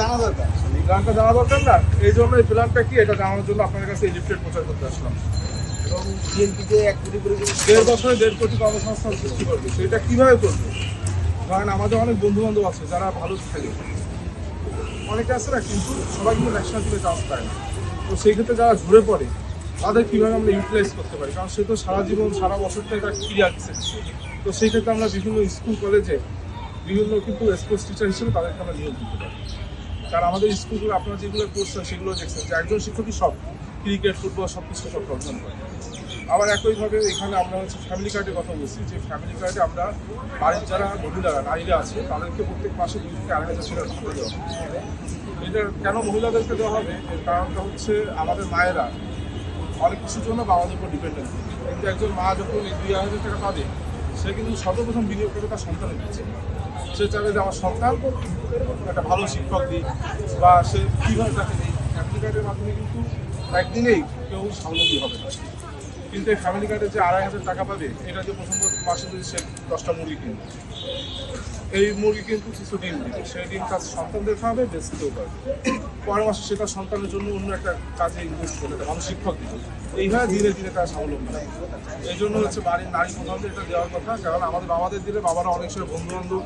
জানা দরকার না, এই জন্য এই প্ল্যানটা কি এটা জানানোর জন্য আপনাদের কাছে এই লিফলেট প্রচার করতে আসলাম। এবং বিএনপিতে 1.5 কোটি কর্মসংস্থান সৃষ্টি করবে, সেটা কিভাবে করবে? কারণ আমাদের অনেক বন্ধু বান্ধব আছে যারা ভালো থাকে, অনেকে আছে না, কিন্তু সবাই কিন্তু ন্যাশনাল টিমে চান্স পায় না। তো সেই ক্ষেত্রে যারা ঝরে পড়ে তাদের কীভাবে আমরা ইউটিলাইজ করতে পারি, কারণ সে তো সারা জীবন সারা বছরটাই তার ক্রিয়া দিচ্ছে। তো সেই ক্ষেত্রে আমরা বিভিন্ন স্কুল কলেজে বিভিন্ন কিন্তু স্পোর্টস টিচার হিসেবে তাদেরকে আমরা নিয়োগ দিতে পারি। কারণ আমাদের স্কুলগুলো আপনারা যেগুলো করছেন সেগুলো দেখছেন যে একজন শিক্ষকই সব ক্রিকেট ফুটবল সব কিছু সব অর্জন করে। আবার একইভাবে এখানে আমরা হচ্ছে ফ্যামিলি কার্ডের কথা বলছি, যে ফ্যামিলি কার্ডে আমরা বাড়ির যারা মহিলারা নারীরা আছে তাদেরকে প্রত্যেক মাসে 2 থেকে 2.5 হাজার টাকা দেওয়া হবে। এটা কেন মহিলাদেরকে দেওয়া হবে, এর কারণটা হচ্ছে আমাদের মায়েরা অনেক কিছুর জন্য বাবাদের উপর ডিপেন্ডেন্ট, কিন্তু একজন মা যখন এই 2.5 হাজার টাকা পাবে সে কিন্তু সর্বপ্রথম বিনিয়োগ করে তার সন্তানের কাছে। সে চাবে যে আমার সন্তান একটা ভালো শিক্ষক দিই, বা সে কীভাবে তাকে দিই। ফ্যামিলি কার্ডের মাধ্যমে কিন্তু একদিনেই কেউ স্বাবলম্বী হবে না, কিন্তু এই ফ্যামিলি কার্ডে যে 2.5 হাজার টাকা পাবে, এটা যে প্রথম মাসে যদি সে 10টা মুরগি কিনবে, এই মুরগি কিন্তু কিছু ডিম দিবে, সেই ডিম তার সন্তানদের খাওয়াবে, বেঁচতেও পারবে। পরের মাসে সে তার সন্তানের জন্য অন্য একটা কাজে ইনভেস্ট করবে, ভালো শিক্ষক দিবে। এইভাবে ধীরে ধীরে তারা স্বাবলম্বী হয়। এই জন্য হচ্ছে বাড়ির নারী প্রধানদের এটা দেওয়ার কথা, কারণ আমাদের বাবাদের দিলে বাবারা অনেক সময় বন্ধু বান্ধব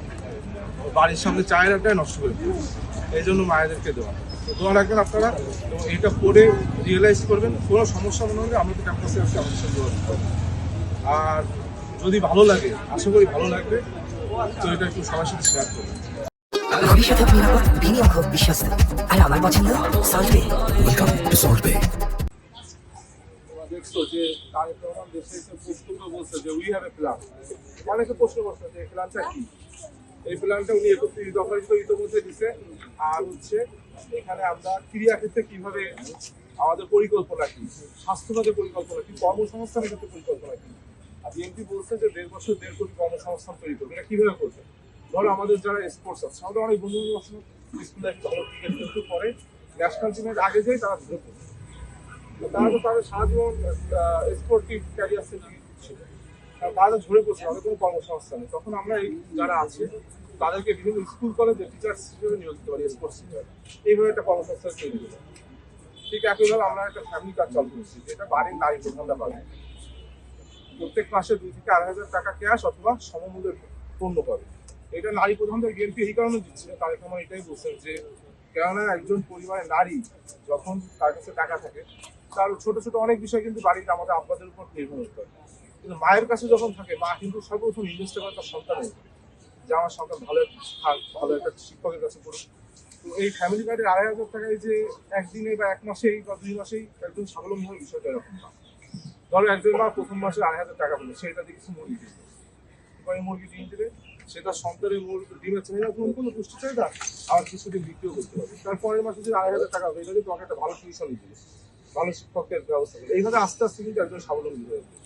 বাড়ির সামনে চায়ের আড্ডায় নষ্ট করে দেবে, এই জন্য মায়েদেরকে দেওয়া। তো দোয়া রাখবেন আপনারা, এবং এইটা পড়ে রিয়েলাইজ করবেন। কোনো সমস্যা মনে হলে আমাদের ক্যাম্পাসে আসলে আমাদের সাথে যোগাযোগ করবেন। আর যদি ভালো লাগে, আশা করি ভালো লাগবে, তো এটা একটু সবার সাথে শেয়ার করবেন। ভবিষ্যৎ হোক নিরাপদ, বিনিয়োগ হোক বিশ্বস্ত, আর আমার পছন্দ সল্টবে। Welcome to সল্টবে। দেখছো যে তারেক রহমান দেশে এসে বক্তব্য বলছে যে উই হ্যাভ এ প্ল্যান। অনেকে প্রশ্ন করছে যে এই প্ল্যানটা কি। এই প্ল্যানটা উনি 31 দফা ইতিমধ্যে দিচ্ছে। আর হচ্ছে এখানে আমরা ক্রিয়াক্ষেত্রে কিভাবে আমাদের পরিকল্পনা কি, স্বাস্থ্যখাতের পরিকল্পনা কি, কর্মসংস্থানের ক্ষেত্রে পরিকল্পনা কি। আর বিএনপি বলছে যে 1.5 বছর 1.5 কোটি কর্মসংস্থান তৈরি করবে। এটা কিভাবে করবে? ধরো আমাদের যারা স্পোর্টস আছে, আমাদের অনেক বন্ধু বান্ধব আছে স্কুলে ভালো ক্রিকেট খেলতে পরে ন্যাশনাল টিমের আগে যেই তারা ধরে পড়ে, তারা তো তাদের সারা জীবন স্পোর্টিভ ক্যারিয়ার সেটিং ছিল, তারা ঝরে পড়ছে, তাদের কোনো কর্মসংস্থান নেই। তখন আমরা এই যারা আছে তাদেরকে বিভিন্ন স্কুল কলেজে টিচার্স হিসেবে নিয়োগ দিতে পারি, স্পোর্টস টিচার। এইভাবে একটা কর্মসংস্থান তৈরি করবো। ঠিক একইভাবে আমরা একটা ফ্যামিলি কার্ড চালু করছি, যেটা বাড়ির নারী প্রধানরা পাবে। প্রত্যেক মাসে 2 থেকে 2.5 হাজার টাকা ক্যাশ অথবা সমমূল্যের পণ্য পাবে। এটা নারী প্রধানদের বিএনপি এই কারণে দিচ্ছে, তারেক রহমান এটাই বলছেন যে কেননা একজন পরিবারের নারী যখন তার কাছে টাকা থাকে, তার ছোট ছোট অনেক বিষয় কিন্তু বাড়িতে আমাদের আব্বাদের উপর নির্ভর করতে হয়, কিন্তু মায়ের কাছে যখন থাকে মা কিন্তু সর্বপ্রথম ইনভেস্ট করে তার সন্তানের, যে আমার সন্তান ভালো ভালো একটা শিক্ষকের কাছে পড়ুক। তো এই ফ্যামিলি কার্ডের 2.5 হাজার টাকায় যে একদিনে বা 1 মাসেই বা 2 মাসেই একদম স্বাবলম্বী হওয়ার বিষয়টা এরকম না। ধরো একজন মা প্রথম মাসে 2.5 হাজার টাকা পেলো, সেটা দিয়ে কিছু মুরগি কিনবে, মুরগি ডিম দেবে, সে তার সন্তানের ডিমের চাহিদা পূরণ করলো, পুষ্টি চাহিদা, আবার কিছু ডিম বিক্রিও করতে পারবে। তারপরের মাসে যে 2.5 হাজার টাকা হবে, এটা দিয়ে তোমাকে একটা ভালো টিউশন দিবে, ভালো শিক্ষকের ব্যবস্থা করবে। এইভাবে আস্তে আস্তে কিন্তু একজন স্বাবলম্বী হয়ে যাবে।